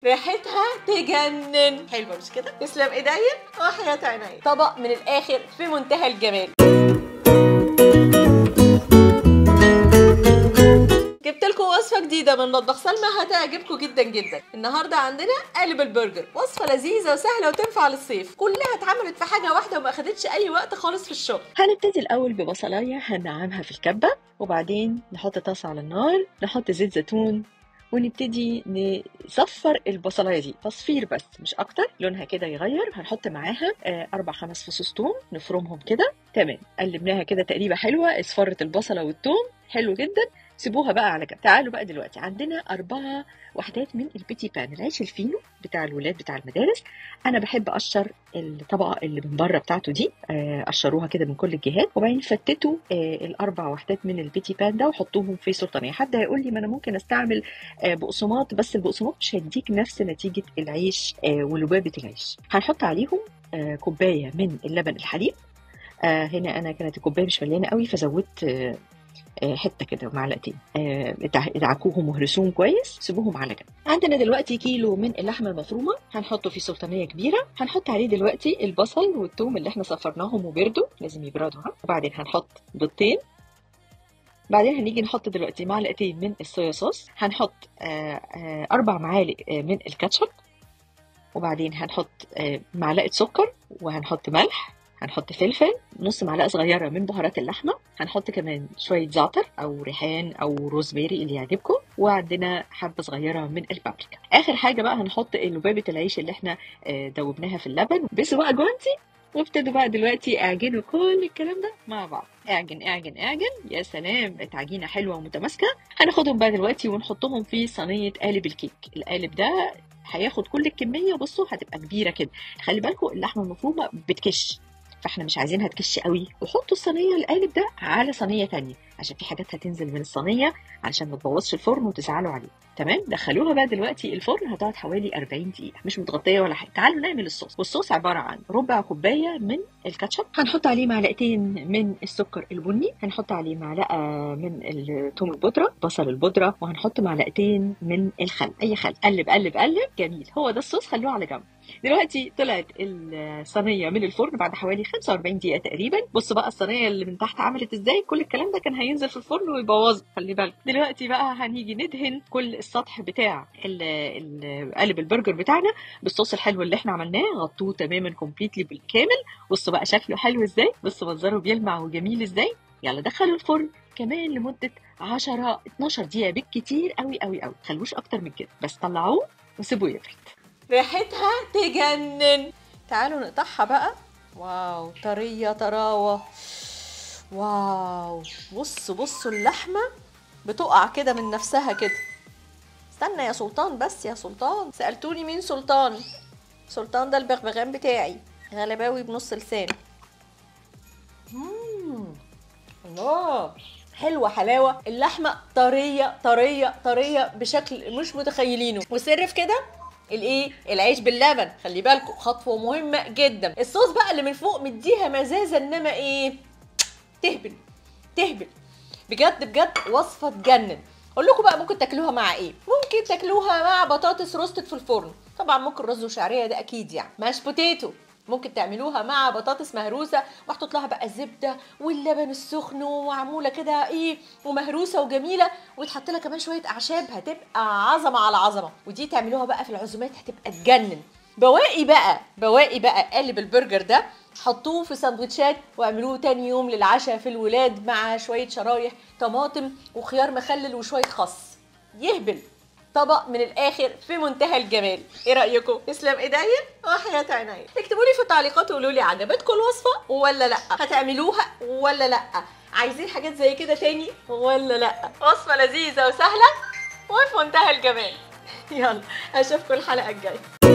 ريحتها تجنن. حلوه مش كده؟ تسلم ايديا وحياة عينيا. طبق من الاخر في منتهى الجمال. جبت لكم وصفه جديده من مطبخ سلمى هتعجبكم جدا جدا. النهارده عندنا قالب البرجر، وصفه لذيذه وسهله وتنفع للصيف، كلها اتعملت في حاجه واحده وما اخدتش اي وقت خالص في الشغل. هنبتدي الاول ببصلايه هننعمها في الكبه، وبعدين نحط طاسه على النار، نحط زيت زيتون ونبتدي نصفر البصلايه دي تصفير بس مش اكتر، لونها كده يغير. هنحط معاها 4-5 فصوص ثوم نفرمهم كده. تمام، قلبناها كده تقريبا حلوه، اصفرت البصله والثوم حلو جدا. سيبوها بقى على جنب. تعالوا بقى دلوقتي عندنا 4 وحدات من البيتي بان، العيش الفينو بتاع الولاد بتاع المدارس. انا بحب اقشر الطبقه اللي من بره بتاعته دي، قشروها كده من كل الجهات، وبعدين فتتوا ال4 وحدات من البيتي بان ده وحطوهم في سلطانيه. حد هيقول لي ما انا ممكن استعمل بقسماط، بس البقسماط مش هيديك نفس نتيجه العيش ولبابه العيش. هنحط عليهم كوبايه من اللبن الحليب. هنا انا كانت الكوبايه مش مليانه قوي فزودت حته كده معلقتين. ادعكوهم وهرسوهم كويس، سيبوهم على جنب. عندنا دلوقتي كيلو من اللحمه المفرومه هنحطه في سلطانيه كبيره. هنحط عليه دلوقتي البصل والثوم اللي احنا صفرناهم وبردوا، لازم يبردوا. وبعدين هنحط بيضتين. بعدين هنيجي نحط دلوقتي معلقتين من الصويا صوص. هنحط 4 معالق من الكاتشب. وبعدين هنحط معلقه سكر، وهنحط ملح، هنحط فلفل، نص معلقه صغيره من بهارات اللحمه. هنحط كمان شويه زعتر او ريحان او روزماري اللي يعجبكم، وعندنا حبه صغيره من البابريكا. اخر حاجه بقى هنحط لبابه العيش اللي احنا دوبناها في اللبن. بسوا بقى جوانتي وابتدوا بقى دلوقتي اعجنوا كل الكلام ده مع بعض. اعجن اعجن اعجن، يا سلام، بقت عجينه حلوه ومتماسكه. هناخدهم بقى دلوقتي ونحطهم في صينيه قالب الكيك. القالب ده هياخد كل الكميه، بصوا هتبقى كبيره كده. خلي بالكم اللحمه المفرومه بتكش، فاحنا مش عايزينها تكش قوي. وحطوا الصينيه القالب ده على صينيه تانية عشان في حاجات هتنزل من الصينيه علشان ما تبوظش الفرن وتزعلوا عليه. تمام، دخلوها بقى دلوقتي الفرن، هتقعد حوالي 40 دقيقه، مش متغطيه ولا حاجه. تعالوا نعمل الصوص. والصوص عباره عن ربع كوبايه من الكاتشب، هنحط عليه معلقتين من السكر البني، هنحط عليه معلقه من الثوم البودره، بصل البودره، وهنحط معلقتين من الخل، اي خل. قلب قلب قلب، جميل، هو ده الصوص، خلوه على جنب. دلوقتي طلعت الصينيه من الفرن بعد حوالي 45 دقيقه تقريبا. بصوا بقى الصينيه اللي من تحت عملت ازاي، كل الكلام ده كان هينزل في الفرن ويبوظه، خلي بالك. دلوقتي بقى هنيجي ندهن كل السطح بتاع قالب البرجر بتاعنا بالصوص الحلو اللي احنا عملناه. غطوه تماما كومبليتلي بالكامل. بصوا بقى شكله حلو ازاي، بصوا منظره بيلمع وجميل ازاي. يلا دخلوا الفرن كمان لمده 10-12 دقيقه بالكتير قوي قوي قوي، خلوش اكتر من كده، بس طلعوه وسيبوه يبرد. ريحتها تجنن. تعالوا نقطعها بقى. واو، طريه طراوه. واو، بصوا بصوا اللحمه بتقع كده من نفسها كده. استنى يا سلطان، بس يا سلطان، سألتوني مين سلطان؟ سلطان ده البغبغان بتاعي، غلباوي بنص لسان. الله، حلوه حلاوه. اللحمه طريه طريه طريه بشكل مش متخيلينه. والسر في كده الايه؟ العيش باللبن. خلي بالكم، خطوه مهمه جدا. الصوص بقى اللي من فوق مديها مزازه، انما ايه، تهبل تهبل بجد بجد، وصفه تجنن. اقول لكم بقى ممكن تاكلوها مع ايه؟ ممكن تاكلوها مع بطاطس روستد في الفرن، طبعا ممكن رز وشعريه، ده اكيد يعني. ماش بوتيتو ممكن تعملوها مع بطاطس مهروسه محطوط لها بقى الزبده واللبن السخن ومعموله كده ايه ومهروسه وجميله، ويتحط لها كمان شويه اعشاب، هتبقى عظمه على عظمه. ودي تعملوها بقى في العزومات هتبقى تجنن. بواقي بقى قالب البرجر ده حطوه في سندوتشات واعملوه تاني يوم للعشاء في الولاد مع شويه شرايح طماطم وخيار مخلل وشويه خس. يهبل. طبق من الاخر في منتهى الجمال. ايه رايكم؟ تسلم ايديا وحياة عينيا. اكتبوا لي في التعليقات وقولوا لي عجبتكم الوصفه ولا لا، هتعملوها ولا لا، عايزين حاجات زي كده تاني ولا لا. وصفه لذيذه وسهله وفي منتهى الجمال. يلا اشوفكم الحلقه الجايه.